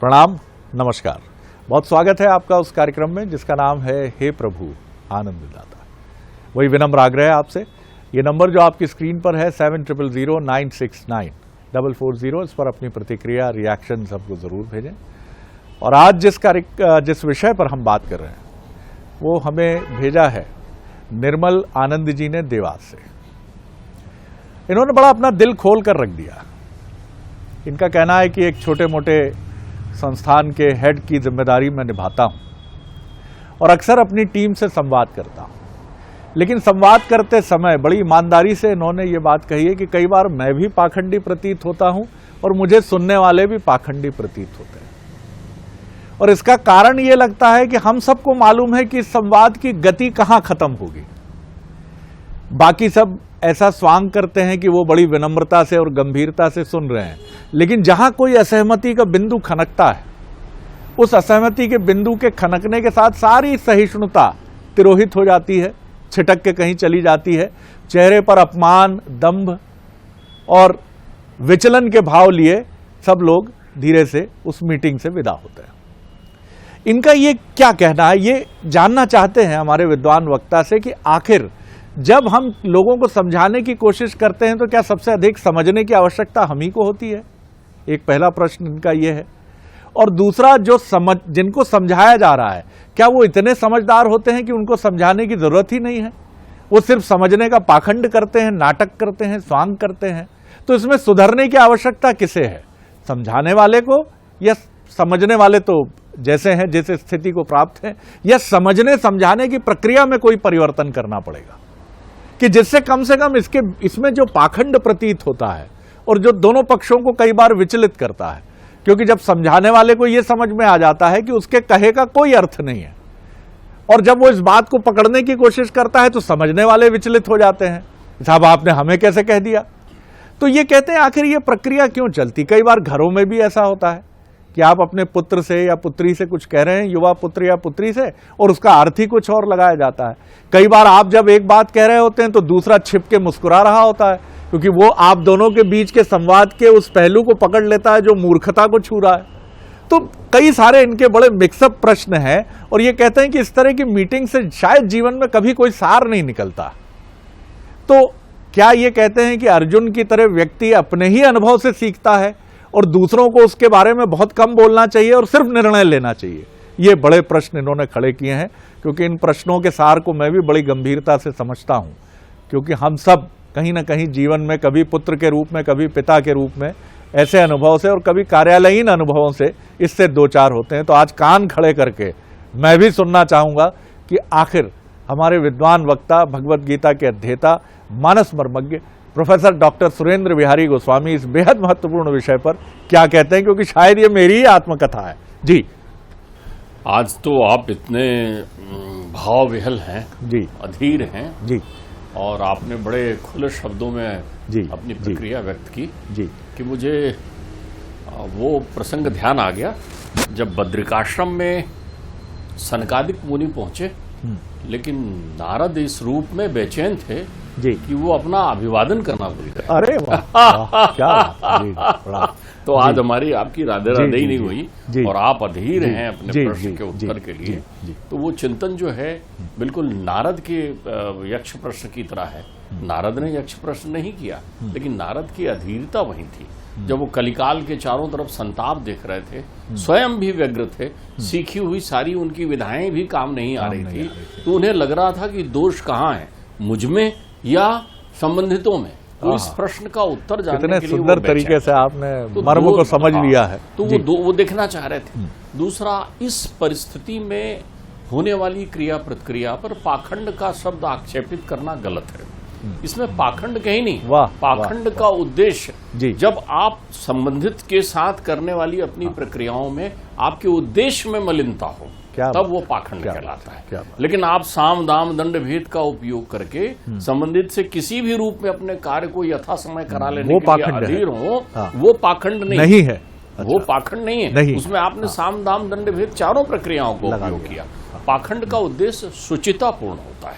प्रणाम, नमस्कार। बहुत स्वागत है आपका उस कार्यक्रम में जिसका नाम है हे प्रभु आनंद दाता। वही विनम्र आग्रह है आपसे, ये नंबर जो आपकी स्क्रीन पर है 7009694440, इस पर अपनी प्रतिक्रिया, रिएक्शन सबको जरूर भेजें। और आज जिस विषय पर हम बात कर रहे हैं वो हमें भेजा है निर्मल आनंद जी ने देवास से। इन्होंने बड़ा अपना दिल खोल कर रख दिया। इनका कहना है कि एक छोटे मोटे संस्थान के हेड की जिम्मेदारी मैं निभाता हूं और अक्सर अपनी टीम से संवाद करता हूं, लेकिन संवाद करते समय बड़ी ईमानदारी से इन्होंने ये बात कही है कि कई बार मैं भी पाखंडी प्रतीत होता हूं और मुझे सुनने वाले भी पाखंडी प्रतीत होते हैं। और इसका कारण ये लगता है कि हम सबको मालूम है कि इस संवाद की गति कहां खत्म होगी। बाकी सब ऐसा स्वांग करते हैं कि वो बड़ी विनम्रता से और गंभीरता से सुन रहे हैं, लेकिन जहां कोई असहमति का बिंदु खनकता है, उस असहमति के बिंदु के खनकने के साथ सारी सहिष्णुता तिरोहित हो जाती है, छिटक के कहीं चली जाती है। चेहरे पर अपमान, दंभ और विचलन के भाव लिए सब लोग धीरे से उस मीटिंग से विदा होते हैं। इनका ये क्या कहना है, ये जानना चाहते हैं हमारे विद्वान वक्ता से कि आखिर जब हम लोगों को समझाने की कोशिश करते हैं तो क्या सबसे अधिक समझने की आवश्यकता हम ही को होती है? एक पहला प्रश्न इनका यह है। और दूसरा, जिनको समझाया जा रहा है, क्या वो इतने समझदार होते हैं कि उनको समझाने की जरूरत ही नहीं है? वो सिर्फ समझने का पाखंड करते हैं, नाटक करते हैं, स्वांग करते हैं। तो इसमें सुधरने की आवश्यकता किसे है, समझाने वाले को या समझने वाले तो जैसे हैं, जिस स्थिति को प्राप्त है, या समझने समझाने की प्रक्रिया में कोई परिवर्तन करना पड़ेगा कि जिससे कम से कम इसमें जो पाखंड प्रतीत होता है और जो दोनों पक्षों को कई बार विचलित करता है, क्योंकि जब समझाने वाले को यह समझ में आ जाता है कि उसके कहे का कोई अर्थ नहीं है और जब वो इस बात को पकड़ने की कोशिश करता है तो समझने वाले विचलित हो जाते हैं, साहब आपने हमें कैसे कह दिया। तो ये कहते हैं आखिर ये प्रक्रिया क्यों चलती। कई बार घरों में भी ऐसा होता है कि आप अपने पुत्र से या पुत्री से कुछ कह रहे हैं, युवा पुत्र या पुत्री से, और उसका अर्थ ही कुछ और लगाया जाता है। कई बार आप जब एक बात कह रहे होते हैं तो दूसरा छिप के मुस्कुरा रहा होता है, क्योंकि वो आप दोनों के बीच के संवाद के उस पहलू को पकड़ लेता है जो मूर्खता को छू रहा है। तो कई सारे इनके बड़े मिक्सअप प्रश्न हैं और ये कहते हैं कि इस तरह की मीटिंग से शायद जीवन में कभी कोई सार नहीं निकलता। तो क्या ये कहते हैं कि अर्जुन की तरह व्यक्ति अपने ही अनुभव से सीखता है और दूसरों को उसके बारे में बहुत कम बोलना चाहिए और सिर्फ निर्णय लेना चाहिए? ये बड़े प्रश्न इन्होंने खड़े किए हैं, क्योंकि इन प्रश्नों के सार को मैं भी बड़ी गंभीरता से समझता हूं, क्योंकि हम सब कहीं ना कहीं जीवन में कभी पुत्र के रूप में, कभी पिता के रूप में ऐसे अनुभव से और कभी कार्यालयीन अनुभवों से इससे दो चार होते हैं। तो आज कान खड़े करके मैं भी सुनना चाहूंगा कि आखिर हमारे विद्वान वक्ता, भगवद गीता के अध्येता, मानस मर्मज्ञ प्रोफेसर डॉक्टर सुरेंद्र बिहारी गोस्वामी इस बेहद महत्वपूर्ण विषय पर क्या कहते हैं, क्योंकि शायद ये मेरी ही आत्मकथा है। जी, आज तो आप इतने भाव विहल हैं जी, अधीर हैं जी, और आपने बड़े खुले शब्दों में जी अपनी प्रक्रिया व्यक्त की जी कि मुझे वो प्रसंग ध्यान आ गया जब बद्रिकाश्रम में सनकादिक मुनि पहुंचे, लेकिन नारद इस रूप में बेचैन थे जी कि वो अपना अभिवादन करना भूल गए। अरे वाह, क्या तो आज हमारी आपकी राधे राधे ही नहीं हुई और आप अधीर हैं अपने प्रश्न के उत्तर के लिए। तो वो चिंतन जो है बिल्कुल नारद के यक्ष प्रश्न की तरह है। नारद ने यक्ष प्रश्न नहीं किया, लेकिन नारद की अधीरता वही थी। जब वो कलिकाल के चारों तरफ संताप देख रहे थे, स्वयं भी व्यग्र थे, सीखी हुई सारी उनकी विधाएं भी काम नहीं आ रही थी, तो उन्हें लग रहा था कि दोष कहाँ है, मुझ में या संबंधितों में। तो इस प्रश्न का उत्तर जानने के लिए सुंदर तरीके से आपने मर्म को समझ लिया है। तो वो देखना चाह रहे थे। दूसरा, इस परिस्थिति में होने वाली क्रिया प्रतिक्रिया पर पाखंड का शब्द आक्षेपित करना गलत है। इसमें पाखंड कहीं नहीं, पाखंड का उद्देश्य जब आप संबंधित के साथ करने वाली अपनी प्रक्रियाओं में आपके उद्देश्य में मलिनता हो, तब वो पाखंड कहलाता है। लेकिन आप साम दाम दंड भेद का उपयोग करके संबंधित से किसी भी रूप में अपने कार्य को यथा समय करा लेने के लिए अधीर हो, वो पाखंड नहीं है। वो पाखंड नहीं है। उसमें आपने साम दाम दंड भेद चारों प्रक्रियाओं को उपयोग किया। पाखंड का उद्देश्य सुचितापूर्ण होता है।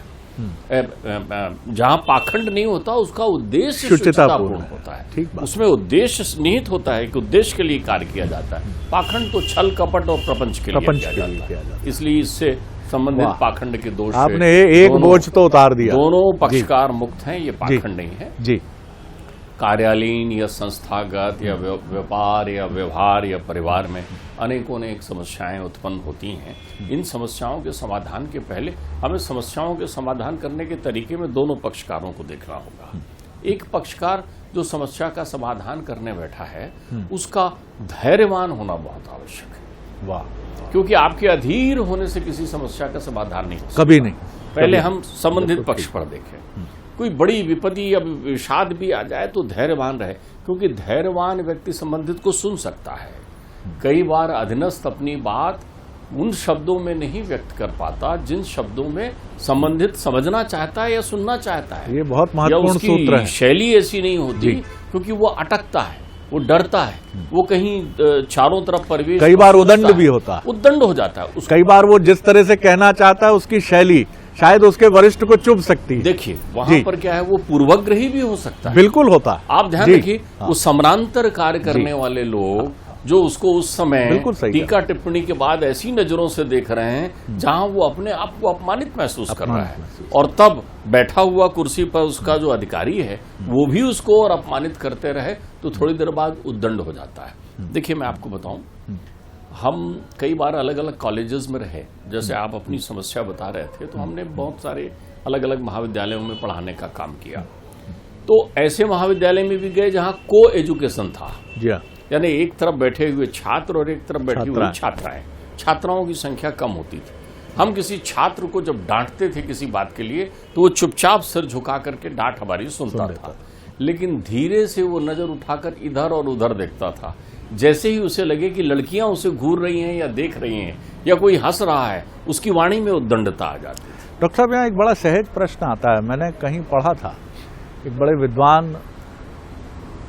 जहां पाखंड नहीं होता उसका उद्देश्य शुचितापूर्ण होता है। उसमें उद्देश्य निहित होता है कि उद्देश्य के लिए कार्य किया जाता है। पाखंड तो छल कपट और प्रपंच के लिए किया जाता है। इसलिए इससे संबंधित पाखंड के दोष आपने एक बोझ तो उतार दिया। दोनों पक्षकार मुक्त हैं, ये पाखंड नहीं है जी। कार्यालयीन या संस्थागत या व्यापार या व्यवहार या परिवार में अनेकों समस्याएं उत्पन्न होती हैं। इन समस्याओं के समाधान के पहले हमें समस्याओं के समाधान करने के तरीके में दोनों पक्षकारों को देखना होगा। एक पक्षकार जो समस्या का समाधान करने बैठा है उसका धैर्यवान होना बहुत आवश्यक है। वाह, क्योंकि आपके अधीर होने से किसी समस्या का समाधान नहीं हो सकता। कभी नहीं। पहले हम संबंधित पक्ष पर देखें। कोई बड़ी विपत्ति या विषाद भी आ जाए तो धैर्यवान रहे, क्योंकि धैर्यवान व्यक्ति संबंधित को सुन सकता है। कई बार अधीनस्थ अपनी बात उन शब्दों में नहीं व्यक्त कर पाता जिन शब्दों में संबंधित समझना चाहता है या सुनना चाहता है। ये बहुत महत्वपूर्ण सूत्र है। शैली ऐसी नहीं होती क्योंकि वो अटकता है, वो डरता है, वो कहीं चारों तरफ परिवेश, कई बार उद्दंड भी होता है, उद्दंड हो जाता है। कई बार वो जिस तरह से कहना चाहता है उसकी शैली शायद उसके वरिष्ठ को चुभ सकती है। देखिए वहां पर क्या है, वो पूर्वग्रही भी हो सकता है। बिल्कुल होता है। आप ध्यान रखिए, वो समानांतर कार्य करने वाले लोग जो उसको उस समय टीका टिप्पणी के बाद ऐसी नजरों से देख रहे हैं जहां वो अपने आप को अपमानित महसूस कर रहा है, और तब बैठा हुआ कुर्सी पर उसका जो अधिकारी है वो भी उसको और अपमानित करते रहे तो थोड़ी देर बाद उद्दंड हो जाता है। देखिए मैं आपको बताऊं, हम कई बार अलग अलग कॉलेजेस में रहे। जैसे आप अपनी समस्या बता रहे थे, तो हमने बहुत सारे अलग अलग महाविद्यालयों में पढ़ाने का काम किया। तो ऐसे महाविद्यालय में भी गए जहां को एजुकेशन था, यानी एक तरफ बैठे हुए छात्र और एक तरफ बैठी हुई छात्राएं। छात्राओं की संख्या कम होती थी। हम किसी छात्र को जब डांटते थे किसी बात के लिए तो वो चुपचाप सिर झुका करके डांट हमारी सुनता था, लेकिन धीरे से वो नजर उठाकर इधर और उधर देखता था। जैसे ही उसे लगे कि लड़कियां उसे घूर रही हैं या देख रही हैं या कोई हंस रहा है, उसकी वाणी में उद्दंडता आ जाती थी। डॉक्टर साहब, यहाँ एक बड़ा सहज प्रश्न आता है। मैंने कहीं पढ़ा था, एक बड़े विद्वान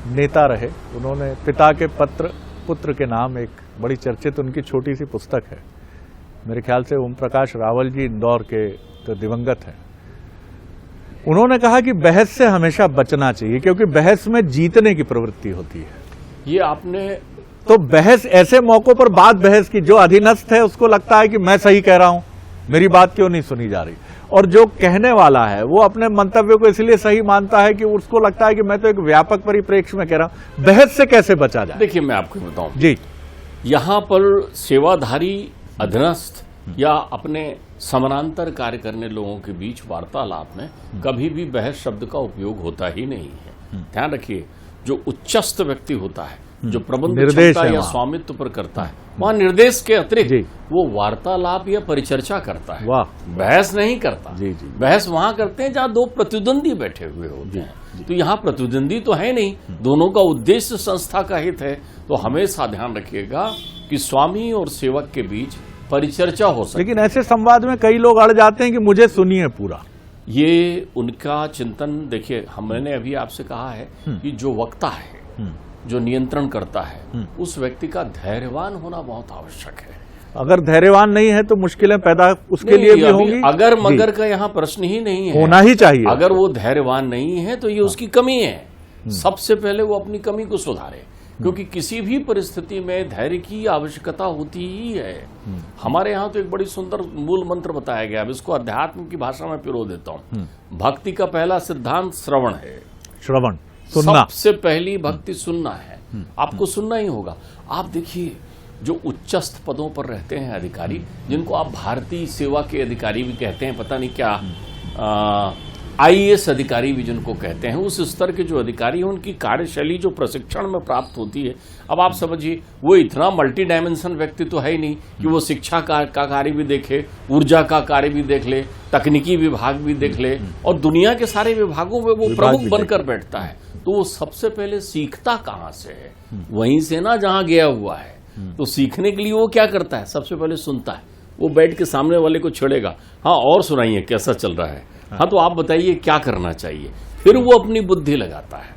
नेता रहे, उन्होंने पिता के पत्र पुत्र के नाम एक बड़ी चर्चित उनकी छोटी सी पुस्तक है। मेरे ख्याल से ओम प्रकाश रावल जी इंदौर के तो दिवंगत हैं। उन्होंने कहा कि बहस से हमेशा बचना चाहिए क्योंकि बहस में जीतने की प्रवृत्ति होती है। ये आपने तो बहस ऐसे मौकों पर बात बहस की, जो अधीनस्थ है उसको लगता है कि मैं सही कह रहा हूं, मेरी बात क्यों नहीं सुनी जा रही, और जो कहने वाला है वो अपने मंतव्य को इसलिए सही मानता है कि उसको लगता है कि मैं तो एक व्यापक परिप्रेक्ष्य में कह रहा हूं। बहस से कैसे बचा जाए? देखिए मैं आपको बताऊं जी, यहां पर सेवाधारी अधीनस्थ या अपने समानांतर कार्य करने लोगों के बीच वार्तालाप में कभी भी बहस शब्द का उपयोग होता ही नहीं है। ध्यान रखिए, जो उच्चस्थ व्यक्ति होता है, जो प्रबंध क्षमता या स्वामित्व पर करता है, वहां निर्देश के अतिरिक्त वो वार्तालाप या परिचर्चा करता है, बहस नहीं करता। बहस वहां करते हैं जहां दो प्रतिद्वंदी बैठे हुए होते हैं। तो यहाँ प्रतिद्वंदी तो है नहीं, दोनों का उद्देश्य संस्था का हित है। तो हमेशा ध्यान रखिएगा कि स्वामी और सेवक के बीच परिचर्चा हो सके। लेकिन ऐसे संवाद में कई लोग अड़ जाते हैं कि मुझे सुनिए पूरा। ये उनका चिंतन, देखिए हमने अभी आपसे कहा है कि जो वक्ता है, जो नियंत्रण करता है, उस व्यक्ति का धैर्यवान होना बहुत आवश्यक है। अगर धैर्यवान नहीं है तो मुश्किलें पैदा उसके लिए भी होंगी। अगर मगर का यहाँ प्रश्न ही नहीं है, होना ही चाहिए। अगर वो धैर्यवान नहीं है तो ये उसकी कमी है। सबसे पहले वो अपनी कमी को सुधारे, क्योंकि किसी भी परिस्थिति में धैर्य की आवश्यकता होती ही है। हमारे यहाँ तो एक बड़ी सुंदर मूल मंत्र बताया गया, अब इसको अध्यात्म की भाषा में पिरो देता हूँ। भक्ति का पहला सिद्धांत श्रवण है। श्रवण, सुनना। सबसे पहली भक्ति सुनना है। आपको सुनना ही होगा। आप देखिए, जो उच्चस्थ पदों पर रहते हैं अधिकारी, जिनको आप भारतीय सेवा के अधिकारी भी कहते हैं, पता नहीं क्या IAS अधिकारी भी जिनको कहते हैं, उस स्तर के जो अधिकारी हैं उनकी कार्यशैली जो प्रशिक्षण में प्राप्त होती है, अब आप समझिए वो इतना मल्टी डायमेंशन व्यक्ति तो है ही नहीं कि वो शिक्षा का कार्य भी देखे, ऊर्जा का कार्य भी देख ले, तकनीकी विभाग भी देख ले, और दुनिया के सारे विभागों में वो प्रमुख बनकर बैठता है। तो वो सबसे पहले सीखता कहाँ से है? वहीं से ना जहाँ गया हुआ है। तो सीखने के लिए वो क्या करता है? सबसे पहले सुनता है। वो बैठ के सामने वाले को छेड़ेगा, हाँ और सुनाइए कैसा चल रहा है, हाँ तो आप बताइए क्या करना चाहिए, फिर वो अपनी बुद्धि लगाता है।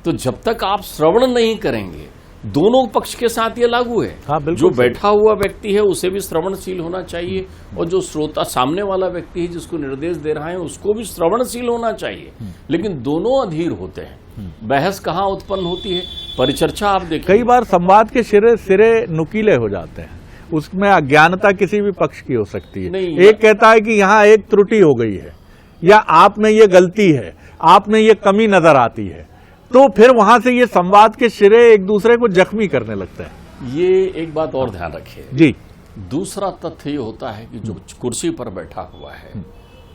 तो जब तक आप श्रवण नहीं करेंगे दोनों पक्ष के साथ ये लागू है। हाँ, जो बैठा हुआ व्यक्ति है उसे भी श्रवणशील होना चाहिए, और जो श्रोता सामने वाला व्यक्ति है जिसको निर्देश दे रहा है उसको भी श्रवणशील होना चाहिए। लेकिन दोनों अधीर होते हैं। बहस कहाँ उत्पन्न होती है? परिचर्चा आप देखिए, कई बार संवाद के सिरे नुकीले हो जाते हैं, उसमें अज्ञानता किसी भी पक्ष की हो सकती है। एक कहता है कि यहाँ एक त्रुटि हो गई है, या आप में ये गलती है, आप में ये कमी नजर आती है, तो फिर वहां से ये संवाद के सिरे एक दूसरे को जख्मी करने लगते हैं। ये एक बात और ध्यान रखिए जी। दूसरा तथ्य ये होता है कि जो कुर्सी पर बैठा हुआ है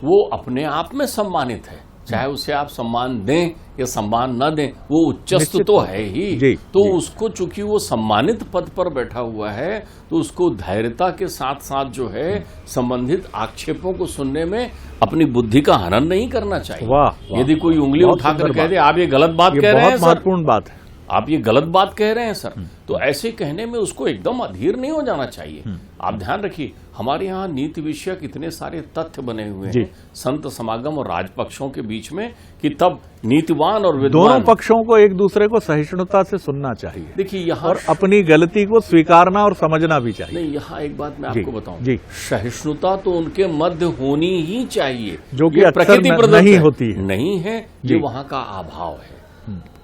वो अपने आप में सम्मानित है, चाहे उसे आप सम्मान दें या सम्मान न दें, वो उच्चस्त तो है ही। तो उसको चूंकि वो सम्मानित पद पर बैठा हुआ है तो उसको धैर्यता के साथ साथ जो है संबंधित आक्षेपों को सुनने में अपनी बुद्धि का हनन नहीं करना चाहिए। यदि कोई उंगली उठाकर कह दे आप ये गलत बात कह रहे हैं सर, महत्वपूर्ण बात है, आप ये गलत बात कह रहे हैं सर, तो ऐसे कहने में उसको एकदम अधीर नहीं हो जाना चाहिए। आप ध्यान रखिए, हमारे यहाँ नीति विषयक इतने सारे तथ्य बने हुए हैं संत समागम और राजपक्षों के बीच में कि तब नीतिवान और विद्वान दोनों पक्षों को एक दूसरे को सहिष्णुता से सुनना चाहिए। देखिए यहाँ और अपनी गलती को स्वीकारना और समझना भी चाहिए। नहीं, यहाँ एक बात मैं आपको बताऊं, सहिष्णुता तो उनके मध्य होनी ही चाहिए, जो कि प्रकृति नहीं होती है, नहीं है, ये वहाँ का अभाव है।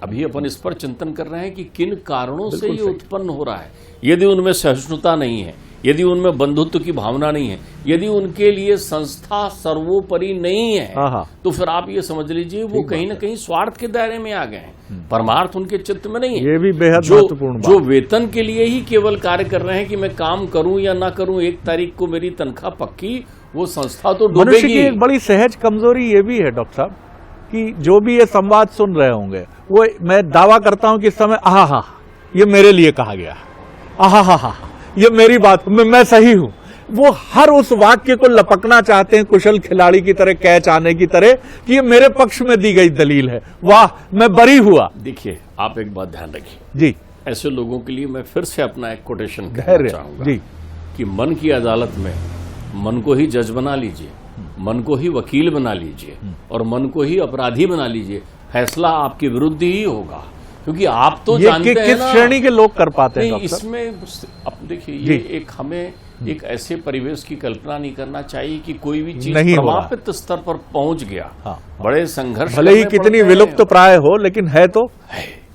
अभी अपन इस पर चिंतन कर रहे हैं कि किन कारणों से ये उत्पन्न हो रहा है। यदि उनमें सहिष्णुता नहीं है, यदि उनमें बंधुत्व की भावना नहीं है, यदि उनके लिए संस्था सर्वोपरि नहीं है, तो फिर आप ये समझ लीजिए वो कहीं ना कहीं स्वार्थ के दायरे में आ गए हैं, परमार्थ उनके चित्त में नहीं है। ये भी बेहद महत्वपूर्ण जो वेतन के लिए ही केवल कार्य कर रहे हैं कि मैं काम करूं या ना करूं, 1 तारीख को मेरी तनख्वाह पक्की, वो संस्था तो डूबेगी। मनुष्य की एक बड़ी सहज कमजोरी ये भी है डॉक्टर साहब कि जो भी ये संवाद सुन रहे होंगे वो, मैं दावा करता हूं कि इस समय आहा ये मेरे लिए कहा गया, आहा ये मेरी बात, मैं सही हूं, वो हर उस वाक्य को लपकना चाहते हैं कुशल खिलाड़ी की तरह, कैच आने की तरह कि ये मेरे पक्ष में दी गई दलील है, वाह मैं बरी हुआ। देखिए आप एक बात ध्यान रखिए जी, ऐसे लोगों के लिए मैं फिर से अपना एक कोटेशन कहना चाहूंगा जी, कि मन की अदालत में मन को ही जज बना लीजिए, मन को ही वकील बना लीजिए और मन को ही अपराधी बना लीजिए, फैसला आपके विरुद्ध ही होगा, क्योंकि आप तो जानते हैं किस श्रेणी के लोग कर पाते हैं। इसमें अब देखिए ये एक हमें एक ऐसे परिवेश की कल्पना नहीं करना चाहिए कि कोई भी चीज प्रमापित स्तर पर पहुंच गया, बड़े संघर्ष भले ही कितनी विलुप्त प्राय हो, लेकिन है तो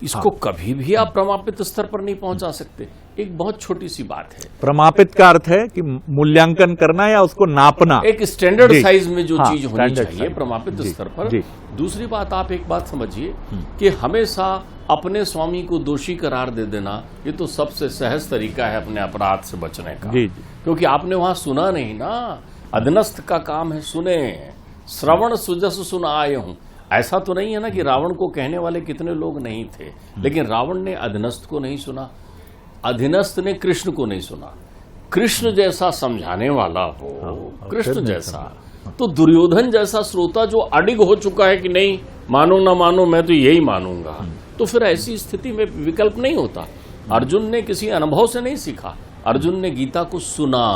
इसको कभी भी आप प्रमापित स्तर पर नहीं पहुंचा सकते। एक बहुत छोटी सी बात है, प्रमापित का अर्थ है कि मूल्यांकन करना या उसको नापना, एक स्टैंडर्ड साइज में जो चीज होनी चाहिए प्रमापित स्तर पर। दूसरी बात, आप एक बात समझिए कि हमेशा अपने स्वामी को दोषी करार दे देना ये तो सबसे सहज तरीका है अपने अपराध से बचने का, क्योंकि आपने वहां सुना नहीं ना। अधनस्थ का काम है सुने, श्रवण सुजस सुन आए हूं। ऐसा तो नहीं है ना कि रावण को कहने वाले कितने लोग नहीं थे, लेकिन रावण ने अधीनस्थ को नहीं सुना, अधीनस्थ ने कृष्ण को नहीं सुना। कृष्ण जैसा समझाने वाला हो, कृष्ण जैसा, तो दुर्योधन जैसा श्रोता जो अडिग हो चुका है कि नहीं मानो ना मानो मैं तो यही मानूंगा, तो फिर ऐसी स्थिति में विकल्प नहीं होता। अर्जुन ने किसी अनुभव से नहीं सीखा, अर्जुन ने गीता को सुना।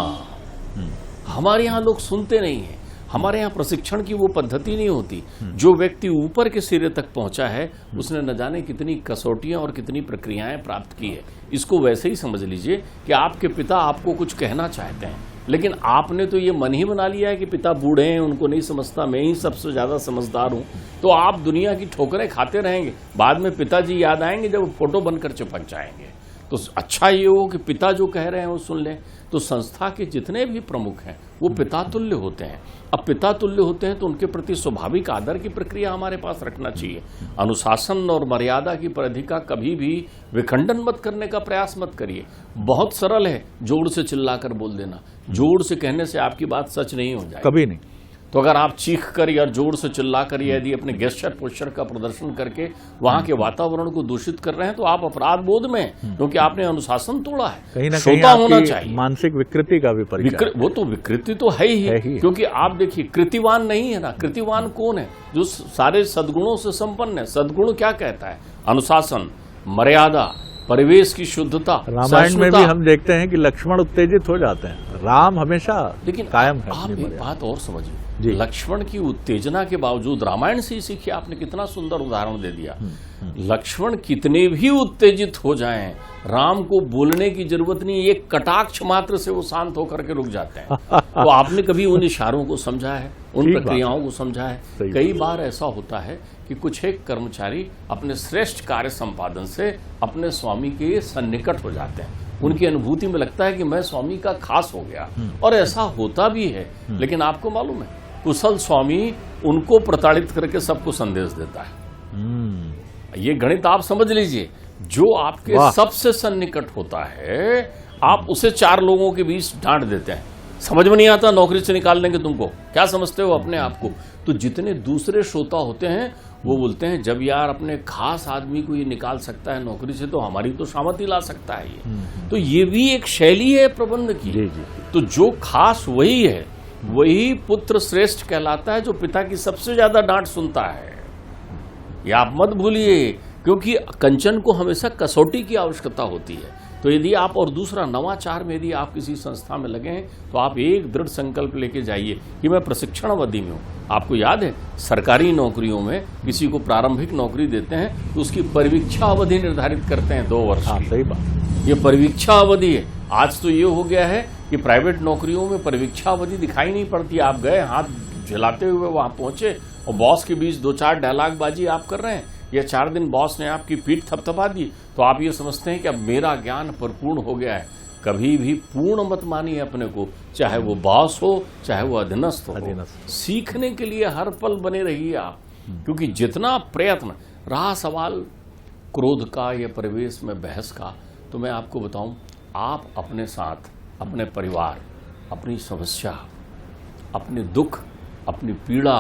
हमारे यहाँ लोग सुनते नहीं हैं, हमारे यहाँ प्रशिक्षण की वो पद्धति नहीं होती। जो व्यक्ति ऊपर के सिरे तक पहुंचा है उसने न जाने कितनी कसौटियां और कितनी प्रक्रियाएं प्राप्त की है। इसको वैसे ही समझ लीजिए कि आपके पिता आपको कुछ कहना चाहते हैं, लेकिन आपने तो ये मन ही बना लिया है कि पिता बूढ़े हैं, उनको नहीं समझता, मैं ही सबसे ज्यादा समझदार हूं, तो आप दुनिया की ठोकरें खाते रहेंगे। बाद में पिताजी याद आएंगे जब फोटो बनकर चिपक जाएंगे। तो अच्छा ये हो कि पिता जो कह रहे हैं वो सुन लें। तो संस्था के जितने भी प्रमुख हैं वो पिता तुल्य होते हैं। अब पिता तुल्य होते हैं तो उनके प्रति स्वाभाविक आदर की प्रक्रिया हमारे पास रखना चाहिए। अनुशासन और मर्यादा की परिधि का कभी भी विखंडन मत करने का प्रयास मत करिए। बहुत सरल है जोर से चिल्लाकर बोल देना, जोर से कहने से आपकी बात सच नहीं हो जाए, कभी नहीं। तो अगर आप चीख कर या जोर से चिल्ला कर यदि अपने गेस्चर पोस्चर का प्रदर्शन करके वहां के वातावरण को दूषित कर रहे हैं तो आप अपराध बोध में, क्योंकि आपने अनुशासन तोड़ा है। कहीं ना कहीं होना चाहिए। मानसिक विकृति का भी परिचय, वो तो विकृति तो है ही, क्योंकि आप देखिए कृतिवान नहीं है ना। कृतिवान कौन है? जो सारे सद्गुणों से संपन्न है। सद्गुण क्या कहता है? अनुशासन, मर्यादा, परिवेश की शुद्धता। रामायण में भी हम देखते हैं कि लक्ष्मण उत्तेजित हो जाते हैं, राम हमेशा लेकिन कायम है। आप एक बात और समझिए, लक्ष्मण की उत्तेजना के बावजूद, रामायण से ही सीखिए, आपने कितना सुंदर उदाहरण दे दिया। लक्ष्मण कितने भी उत्तेजित हो जाएं, राम को बोलने की जरूरत नहीं, एक कटाक्ष मात्र से वो शांत होकर के रुक जाते हैं। तो आपने कभी उन इशारों को समझा है, उन प्रक्रियाओं को समझा है? कई बार ऐसा होता है कि कुछ एक कर्मचारी अपने श्रेष्ठ कार्य संपादन से अपने स्वामी के सन्निकट हो जाते हैं, उनकी अनुभूति में लगता है कि मैं स्वामी का खास हो गया, और ऐसा होता भी है। लेकिन आपको मालूम है, कुशल स्वामी उनको प्रताड़ित करके सबको संदेश देता है। ये गणित आप समझ लीजिए, जो आपके सबसे सन्निकट होता है, आप उसे 4 लोगों के बीच डांट देते हैं, समझ में नहीं आता, नौकरी से निकाल देंगे तुमको, क्या समझते हो अपने आप को। तो जितने दूसरे श्रोता होते हैं वो बोलते हैं, जब यार अपने खास आदमी को ये निकाल सकता है नौकरी से, तो हमारी तो शामति ला सकता है ये। तो ये भी एक शैली है प्रबंध की। तो जो खास वही है, वही पुत्र श्रेष्ठ कहलाता है, जो पिता की सबसे ज्यादा डांट सुनता है। ये आप मत भूलिए, क्योंकि कंचन को हमेशा कसौटी की आवश्यकता होती है। तो यदि आप, और दूसरा नवाचार में यदि आप किसी संस्था में लगे हैं, तो आप एक दृढ़ संकल्प लेके जाइए कि मैं प्रशिक्षण अवधि में हूँ। आपको याद है, सरकारी नौकरियों में किसी को प्रारंभिक नौकरी देते हैं तो उसकी परिवीक्षा अवधि निर्धारित करते हैं 2 वर्ष की। सही बात, ये परिवीक्षा अवधि है। आज तो ये हो गया है कि प्राइवेट नौकरियों में परिवीक्षा अवधि दिखाई नहीं पड़ती। आप गए, हाथ झिलाते हुए वहां पहुंचे, और बॉस के बीच 2-4 डायलॉगबाजी आप कर रहे हैं, या 4 दिन बॉस ने आपकी पीठ थपथपा दी, तो आप ये समझते हैं कि अब मेरा ज्ञान परिपूर्ण हो गया है। कभी भी पूर्ण मत मानिए अपने को, चाहे वो बॉस हो, चाहे वो अधीनस्थ हो। सीखने के लिए हर पल बने रहिए आप, क्योंकि जितना प्रयत्न रहा सवाल क्रोध का या परिवेश में बहस का, तो मैं आपको बताऊं, आप अपने साथ, अपने परिवार, अपनी समस्या, अपने दुख, अपनी पीड़ा,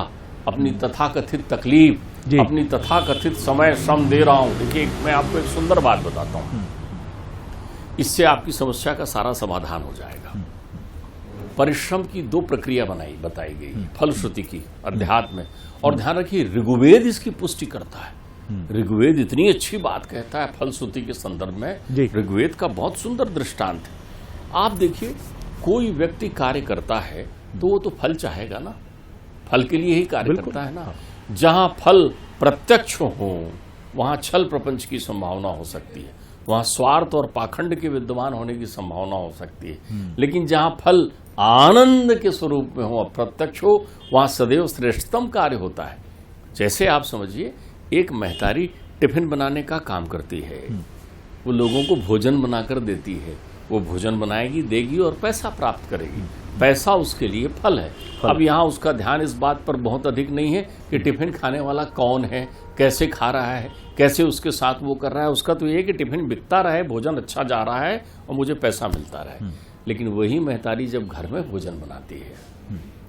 अपनी तथाकथित तकलीफ, अपनी तथाकथित समय श्रम दे रहा हूं। देखिए, मैं आपको एक सुंदर बात बताता हूं, इससे आपकी समस्या का सारा समाधान हो जाएगा। परिश्रम की 2 प्रक्रिया बताई गई फलश्रुति की अध्यात्म में, और ध्यान रखिए, ऋग्वेद इसकी पुष्टि करता है। ऋग्वेद इतनी अच्छी बात कहता है फलश्रुति के संदर्भ में। ऋग्वेद का बहुत सुंदर दृष्टांत है। आप देखिए, कोई व्यक्ति कार्य करता है तो वो तो फल चाहेगा ना, फल के लिए ही कार्य करता है ना। जहां फल प्रत्यक्ष हो, वहां छल प्रपंच की संभावना हो सकती है, वहां स्वार्थ और पाखंड के विद्यमान होने की संभावना हो सकती है। लेकिन जहां फल आनंद के स्वरूप में हो, अप्रत्यक्ष हो, वहां सदैव श्रेष्ठतम कार्य होता है। जैसे आप समझिए, एक महतारी टिफिन बनाने का काम करती है, वो लोगों को भोजन बनाकर देती है, वो भोजन बनाएगी, देगी और पैसा प्राप्त करेगी। पैसा उसके लिए फल है। अब यहाँ उसका ध्यान इस बात पर बहुत अधिक नहीं है कि टिफिन खाने वाला कौन है, कैसे खा रहा है, कैसे उसके साथ वो कर रहा है। उसका तो ये है कि टिफिन बिकता रहे, भोजन अच्छा जा रहा है और मुझे पैसा मिलता रहे। लेकिन वही महतारी जब घर में भोजन बनाती है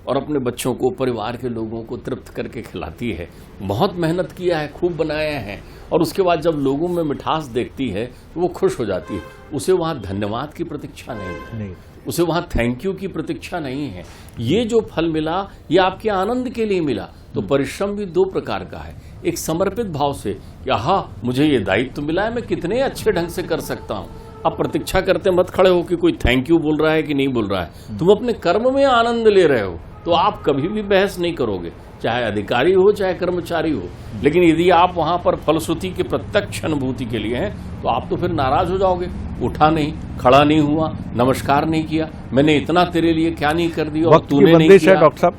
और अपने बच्चों को, परिवार के लोगों को तृप्त करके खिलाती है, बहुत मेहनत किया है, खूब बनाया है, और उसके बाद जब लोगों में मिठास देखती है तो वो खुश हो जाती है। उसे वहाँ धन्यवाद की प्रतीक्षा नहीं है, उसे वहाँ थैंक यू की प्रतीक्षा नहीं है। ये जो फल मिला, ये आपके आनंद के लिए मिला। तो परिश्रम भी 2 प्रकार का है। एक समर्पित भाव से कि आहा, मुझे ये दायित्व मिला है, मैं कितने अच्छे ढंग से कर सकता हूँ। अब प्रतीक्षा करते मत खड़े हो कि कोई थैंक यू बोल रहा है कि नहीं बोल रहा है। तुम अपने कर्म में आनंद ले रहे हो, तो आप कभी भी बहस नहीं करोगे, चाहे अधिकारी हो चाहे कर्मचारी हो। लेकिन यदि आप वहां पर फलश्रुति की प्रत्यक्ष अनुभूति के लिए हैं, तो आप तो फिर नाराज हो जाओगे। उठा नहीं, खड़ा नहीं हुआ, नमस्कार नहीं किया, मैंने इतना तेरे लिए क्या नहीं कर दिया और तूने नहीं किया। डॉक्टर साहब,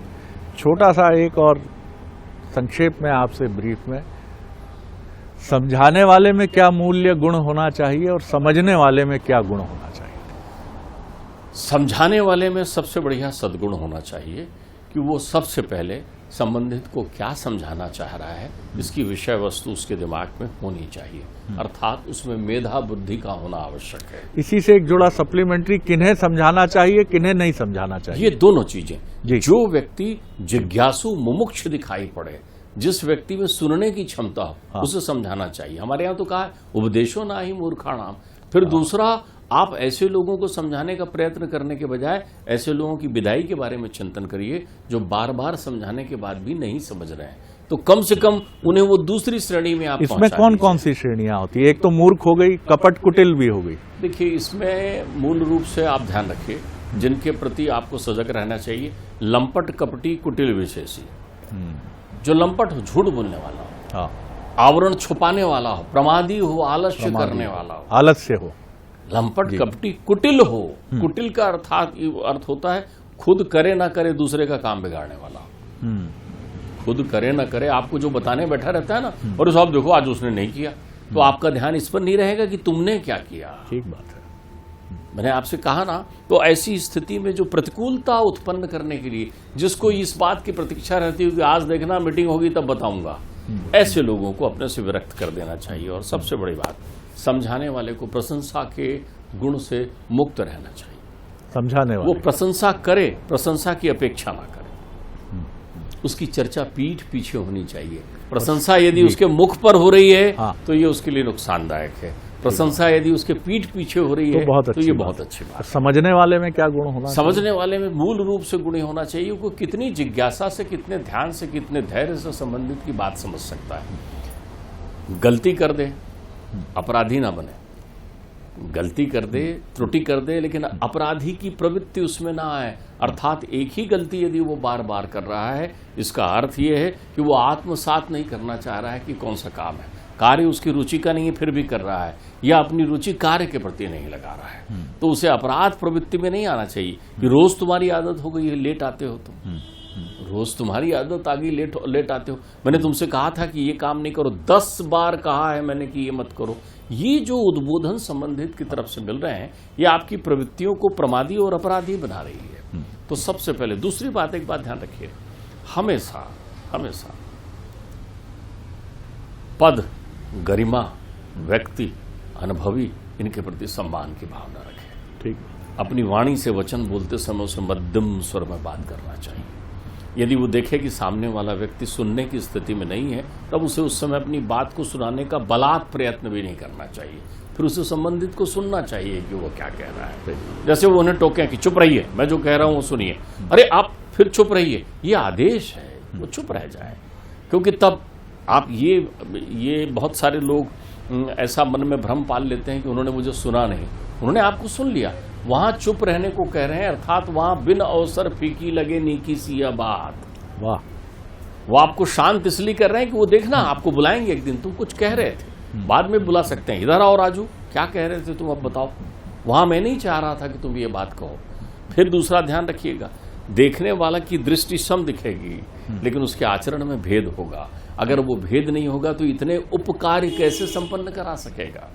छोटा सा एक और संक्षेप में आपसे ब्रीफ में, समझाने वाले में क्या मूल्य गुण होना चाहिए और समझने वाले में क्या गुण होना चाहिए? समझाने वाले में सबसे बढ़िया सद्गुण होना चाहिए कि वो सबसे पहले संबंधित को क्या समझाना चाह रहा है, इसकी विषय वस्तु उसके दिमाग में होनी चाहिए, अर्थात उसमें मेधा बुद्धि का होना आवश्यक है। इसी से एक जुड़ा सप्लीमेंट्री, किन्हें समझाना चाहिए, किन्हें नहीं समझाना चाहिए, ये दोनों चीजें। जो व्यक्ति जिज्ञासु मुमुक्ष दिखाई पड़े, जिस व्यक्ति में सुनने की क्षमता हो, उसे समझाना चाहिए। हमारे यहाँ तो कहा है, उपदेशो ना ही मूर्खाणाम। फिर दूसरा, आप ऐसे लोगों को समझाने का प्रयत्न करने के बजाय ऐसे लोगों की विदाई के बारे में चिंतन करिए जो बार बार समझाने के बाद भी नहीं समझ रहे हैं। तो कम से कम उन्हें वो दूसरी श्रेणी में आप इसमें कौन कौन सी श्रेणियां होती है? एक तो मूर्ख हो गई, कपट कुटिल भी हो गई। देखिए, इसमें मूल रूप से आप ध्यान रखिए, जिनके प्रति आपको सजग रहना चाहिए। लंपट, कपटी, कुटिल विशेषी। जो लंपट हो, झूठ बोलने वाला हो, हाँ, आवरण छुपाने वाला हो, प्रमादी हो, आलस्य करने वाला हो, आलस्य हो, लंपट, कपटी, कुटिल हो। कुटिल का अर्थ होता है खुद करे ना करे दूसरे का काम बिगाड़ने वाला हो। खुद करे ना करे, आपको जो बताने बैठा रहता है ना, और साहब देखो आज उसने नहीं किया, तो आपका ध्यान इस पर नहीं रहेगा कि तुमने क्या किया। ठीक बात है। मैंने आपसे कहा ना, तो ऐसी स्थिति में जो प्रतिकूलता उत्पन्न करने के लिए, जिसको इस बात की प्रतीक्षा रहती है कि आज देखना मीटिंग होगी तब बताऊंगा, ऐसे लोगों को अपने से विरक्त कर देना चाहिए। और सबसे बड़ी बात, समझाने वाले को प्रशंसा के गुण से मुक्त रहना चाहिए। समझाने वाले, वो प्रशंसा करे, प्रशंसा की अपेक्षा ना करे। उसकी चर्चा पीठ पीछे होनी चाहिए। प्रशंसा यदि उसके मुख पर हो रही है, हाँ, तो ये उसके लिए नुकसानदायक है। प्रशंसा यदि उसके पीठ पीछे हो रही है, तो ये बहुत अच्छी बात। समझने वाले में क्या गुण होना? समझने वाले में मूल रूप से गुण होना चाहिए। वो कितनी जिज्ञासा से, कितने ध्यान से, कितने धैर्य से संबंधित की बात समझ सकता है। गलती कर दे, अपराधी ना बने। गलती कर दे, त्रुटि कर दे, लेकिन अपराधी की प्रवृत्ति उसमें ना आए। अर्थात एक ही गलती यदि वो बार बार कर रहा है, इसका अर्थ ये है कि वो आत्मसात नहीं करना चाह रहा है कि कौन सा काम है, कार्य उसकी रुचि का नहीं है फिर भी कर रहा है, या अपनी रुचि कार्य के प्रति नहीं लगा रहा है। तो उसे अपराध प्रवृत्ति में नहीं आना चाहिए कि रोज तुम्हारी आदत हो गई है, लेट आते हो तुम, रोज तुम्हारी आदत आ गई, लेट आते हो। मैंने तुमसे कहा था कि ये काम नहीं करो, 10 बार कहा है मैंने कि ये मत करो। ये जो उद्बोधन संबंधित की तरफ से मिल रहे हैं, ये आपकी प्रवृत्तियों को प्रमादी और अपराधी बना रही है। तो सबसे पहले दूसरी बात, एक बात ध्यान रखिए, हमेशा हमेशा पद, गरिमा, व्यक्ति, अनुभवी, इनके प्रति सम्मान की भावना रखें। ठीक। अपनी वाणी से वचन बोलते समय उसे मध्यम स्वर में बात करना चाहिए। यदि वो देखे कि सामने वाला व्यक्ति सुनने की स्थिति में नहीं है, तब उसे उस समय अपनी बात को सुनाने का बलात् प्रयत्न भी नहीं करना चाहिए। फिर उसे संबंधित को सुनना चाहिए कि वो क्या कह रहा है। जैसे वो उन्हें टोके कि चुप रहिए, मैं जो कह रहा हूं वो सुनिए, अरे आप फिर चुप रहिए, ये आदेश है, वो चुप रह जाए। क्योंकि तब आप ये बहुत सारे लोग ऐसा मन में भ्रम पाल लेते हैं कि उन्होंने मुझे सुना नहीं, उन्होंने आपको सुन लिया, वहां चुप रहने को कह रहे हैं। अर्थात वहां बिन अवसर फीकी लगे नीकी सी बात। वाह। वो आपको शांत इसलिए कर रहे हैं कि वो देखना आपको बुलाएंगे एक दिन, तुम कुछ कह रहे थे, बाद में बुला सकते हैं, इधर आओ राजू, क्या कह रहे थे तुम, अब बताओ। वहां मैं नहीं चाह रहा था कि तुम ये बात कहो। फिर दूसरा ध्यान रखिएगा, देखने वाला की दृष्टि सम दिखेगी, लेकिन उसके आचरण में भेद होगा। अगर वो भेद नहीं होगा तो इतने उपकार्य कैसे संपन्न करा सकेगा।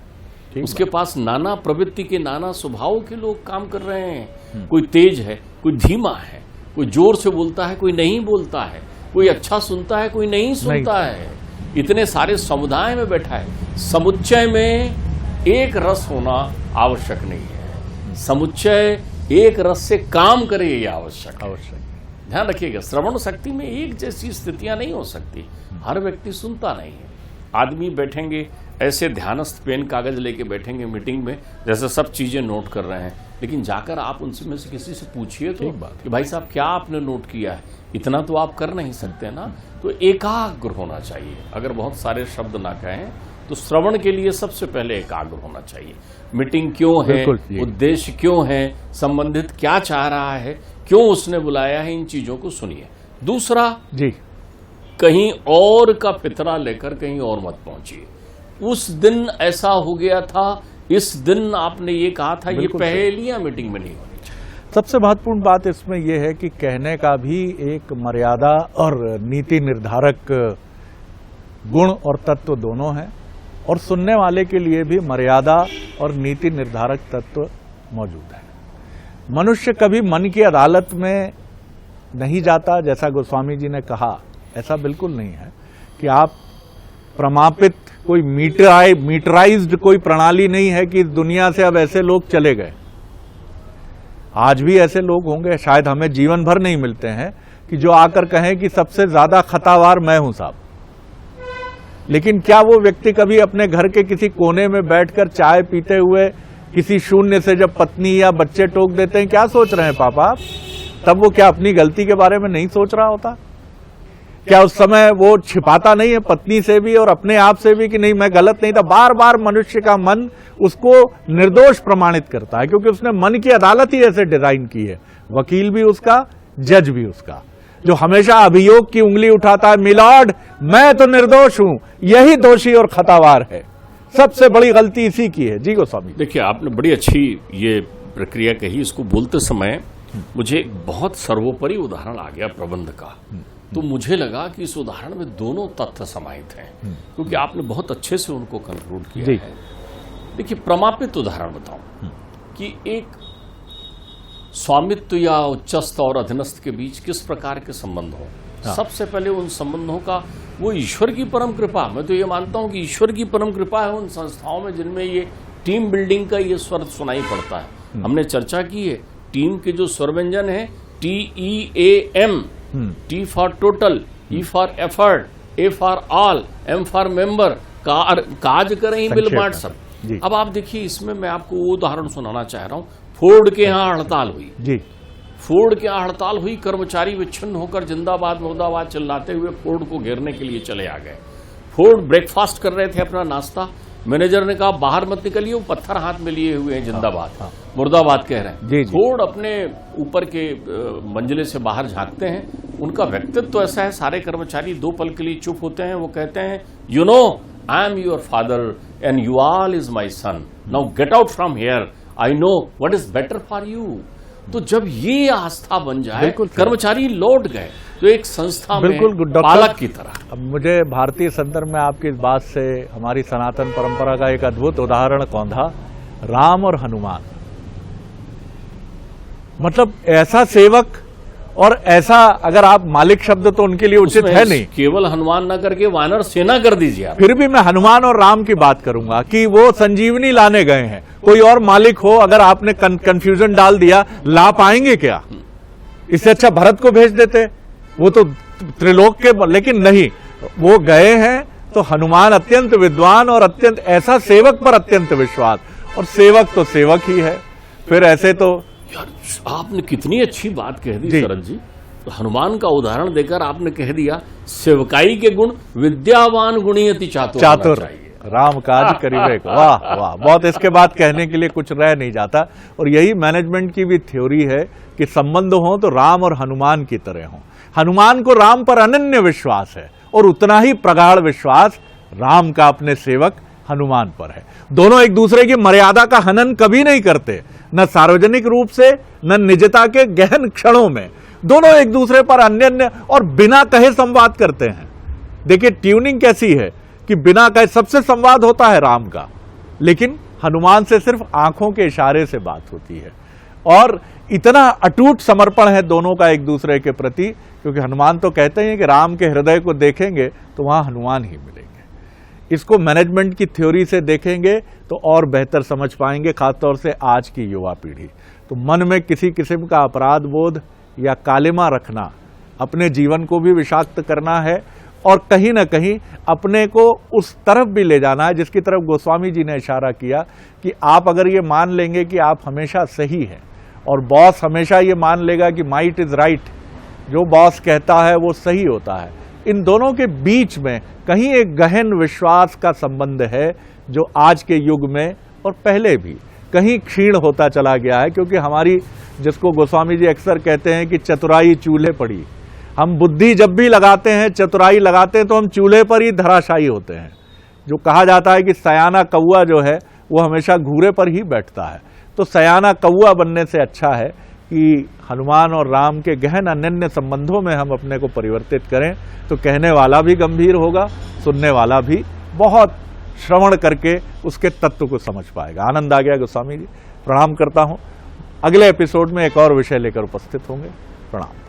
उसके पास नाना प्रवृत्ति के, नाना स्वभाव के लोग काम कर रहे हैं। कोई तेज है, कोई धीमा है, कोई जोर से बोलता है, कोई नहीं बोलता है, कोई अच्छा सुनता है, कोई नहीं सुनता है। इतने सारे समुदाय में बैठा है। समुच्चय में एक रस होना आवश्यक नहीं है, समुच्चय एक रस से काम करे ये आवश्यक। ध्यान रखिएगा, श्रवण शक्ति में एक जैसी स्थितियां नहीं हो सकती, हर व्यक्ति सुनता नहीं है। आदमी बैठेंगे ऐसे ध्यानस्थ पेन कागज लेके बैठेंगे मीटिंग में, जैसे सब चीजें नोट कर रहे हैं, लेकिन जाकर आप उनसे में से किसी से पूछिए तो कि भाई साहब क्या आपने नोट किया है, इतना तो आप कर नहीं सकते ना। तो एकाग्र होना चाहिए। अगर बहुत सारे शब्द ना कहें तो श्रवण के लिए सबसे पहले एकाग्र होना चाहिए। मीटिंग क्यों है, उद्देश्य क्यों है, संबंधित क्या चाह रहा है, क्यों उसने बुलाया है, इन चीजों को सुनिए। दूसरा जी, कहीं और का फितरा लेकर कहीं और मत पहुंचिए। उस दिन ऐसा हो गया था, इस दिन आपने ये कहा था, ये पहेलियां मीटिंग में नहीं होनी चाहिए। सबसे महत्वपूर्ण बात इसमें यह है कि कहने का भी एक मर्यादा और नीति निर्धारक गुण और तत्व दोनों हैं, और सुनने वाले के लिए भी मर्यादा और नीति निर्धारक तत्व मौजूद है। मनुष्य कभी मन की अदालत में नहीं जाता, जैसा गोस्वामी जी ने कहा, ऐसा बिल्कुल नहीं है कि आप प्रमापित कोई मीटराइज्ड कोई प्रणाली नहीं है कि इस दुनिया से अब ऐसे लोग चले गए। आज भी ऐसे लोग होंगे, शायद हमें जीवन भर नहीं मिलते हैं, कि जो आकर कहें कि सबसे ज्यादा खतावार मैं हूं साहब। लेकिन क्या वो व्यक्ति कभी अपने घर के किसी कोने में बैठकर चाय पीते हुए किसी शून्य से जब पत्नी या बच्चे टोक देते हैं, क्या सोच रहे हैं पापा, तब वो क्या अपनी गलती के बारे में नहीं सोच रहा होता? क्या उस समय वो छिपाता नहीं है पत्नी से भी और अपने आप से भी कि नहीं मैं गलत नहीं था? बार बार मनुष्य का मन उसको निर्दोष प्रमाणित करता है, क्योंकि उसने मन की अदालत ही ऐसे डिजाइन की है, वकील भी उसका, जज भी उसका, जो हमेशा अभियोग की उंगली उठाता है, मिलॉर्ड मैं तो निर्दोष हूं, यही दोषी और खतावार है। सबसे बड़ी गलती इसी की है। जी गोस्वामी। देखिए, आपने बड़ी अच्छी ये प्रक्रिया कही। इसको बोलते समय मुझे एक बहुत सर्वोपरि उदाहरण आ गया प्रबंध का, तो मुझे लगा कि इस उदाहरण में दोनों तथ्य समाहित हैं, क्योंकि आपने बहुत अच्छे से उनको कंक्लूड किया है। देखिए, प्रमापित उदाहरण बताऊं कि एक स्वामित्व या उच्चस्थ और अधीनस्थ के बीच किस प्रकार के संबंध हो। सबसे पहले उन संबंधों का वो ईश्वर की परम कृपा, मैं तो ये मानता हूं कि ईश्वर की परम कृपा है उन संस्थाओं में जिनमें ये टीम बिल्डिंग का ये स्वर सुनाई पड़ता है। हमने चर्चा की है, टीम के जो स्वर व्यंजन है TEAM, T for total, E for effort, A for all, M for member, काज करें मिल बांट सब। अब आप देखिए, इसमें मैं आपको वो उदाहरण सुनाना चाह रहा हूं। फोर्ड के यहाँ हड़ताल हुई जी, फोर्ड के यहाँ हड़ताल हुई, कर्मचारी विच्छिन्न होकर जिंदाबाद मुर्दाबाद चिल्लाते हुए फोर्ड को घेरने के लिए चले आ गए। फोर्ड ब्रेकफास्ट कर रहे थे अपना नाश्ता, मैनेजर ने कहा बाहर मत निकलिए, वो पत्थर हाथ में लिए हुए हैं, जिंदाबाद मुर्दाबाद कह रहे हैं। फोर्ड अपने ऊपर के मंजिले से बाहर झांकते हैं, उनका व्यक्तित्व तो ऐसा है, सारे कर्मचारी दो पल के लिए चुप होते हैं। वो कहते हैं, you know I am your father and you all is my son, now get out from here, I know what is better for you. तो जब ये आस्था बन जाए, कर्मचारी लौट गए, तो एक संस्था में पालक की तरह। अब मुझे भारतीय संदर्भ में आपकी इस बात से हमारी सनातन परंपरा का एक अद्भुत उदाहरण कौंधा, राम और हनुमान। मतलब ऐसा सेवक और ऐसा, अगर आप मालिक शब्द तो उनके लिए उचित है नहीं, केवल हनुमान ना करके वानर सेना कर दीजिए आप। फिर भी मैं हनुमान और राम की बात करूंगा कि वो संजीवनी लाने गए हैं। कोई और मालिक हो, अगर आपने कंफ्यूजन डाल दिया, ला पाएंगे क्या? इससे अच्छा भरत को भेज देते, वो तो त्रिलोक के, लेकिन नहीं, वो गए हैं। तो हनुमान अत्यंत विद्वान और अत्यंत ऐसा सेवक पर अत्यंत विश्वास, और सेवक तो सेवक ही है। फिर ऐसे तो यार, आपने कितनी अच्छी बात कह दी शरद जी। तो हनुमान का उदाहरण देकर आपने कह दिया, सेवकाई के गुण विद्यावान गुणी अति चातुर, राम काज करिबे को। वाह वाह, बहुत इसके बाद कहने के लिए कुछ रह नहीं जाता। और यही मैनेजमेंट की भी थ्योरी है कि संबंध हो तो राम और हनुमान की तरह हो। हनुमान को राम पर अनन्य विश्वास है, और उतना ही प्रगाढ़ विश्वास राम का अपने सेवक हनुमान पर है। दोनों एक दूसरे की मर्यादा का हनन कभी नहीं करते, न सार्वजनिक रूप से न निजता के गहन क्षणों में। दोनों एक दूसरे पर अन्य और बिना कहे संवाद करते हैं। देखिए ट्यूनिंग कैसी है कि बिना कहे सबसे संवाद होता है राम का, लेकिन हनुमान से सिर्फ आंखों के इशारे से बात होती है। और इतना अटूट समर्पण है दोनों का एक दूसरे के प्रति, क्योंकि हनुमान तो कहते हैं कि राम के हृदय को देखेंगे तो वहां हनुमान ही मिलेंगे। इसको मैनेजमेंट की थ्योरी से देखेंगे तो और बेहतर समझ पाएंगे, खासतौर से आज की युवा पीढ़ी। तो मन में किसी किस्म का अपराध बोध या कालिमा रखना, अपने जीवन को भी विषाक्त करना है, और कहीं ना कहीं अपने को उस तरफ भी ले जाना है जिसकी तरफ गोस्वामी जी ने इशारा किया कि आप अगर ये मान लेंगे कि आप हमेशा सही हैं, और बॉस हमेशा ये मान लेगा कि माइट इज राइट, जो बॉस कहता है वो सही होता है, इन दोनों के बीच में कहीं एक गहन विश्वास का संबंध है जो आज के युग में और पहले भी कहीं क्षीण होता चला गया है। क्योंकि हमारी, जिसको गोस्वामी जी अक्सर कहते हैं कि चतुराई चूल्हे पड़ी, हम बुद्धि जब भी लगाते हैं, चतुराई लगाते हैं, तो हम चूल्हे पर ही धराशायी होते हैं। जो कहा जाता है कि सयाना कौआ जो है वो हमेशा घूरे पर ही बैठता है। तो सयाना कौआ बनने से अच्छा है कि हनुमान और राम के गहन अनन्य संबंधों में हम अपने को परिवर्तित करें, तो कहने वाला भी गंभीर होगा, सुनने वाला भी बहुत श्रवण करके उसके तत्व को समझ पाएगा। आनंद आ गया गोस्वामी जी, प्रणाम करता हूं। अगले एपिसोड में एक और विषय लेकर उपस्थित होंगे। प्रणाम।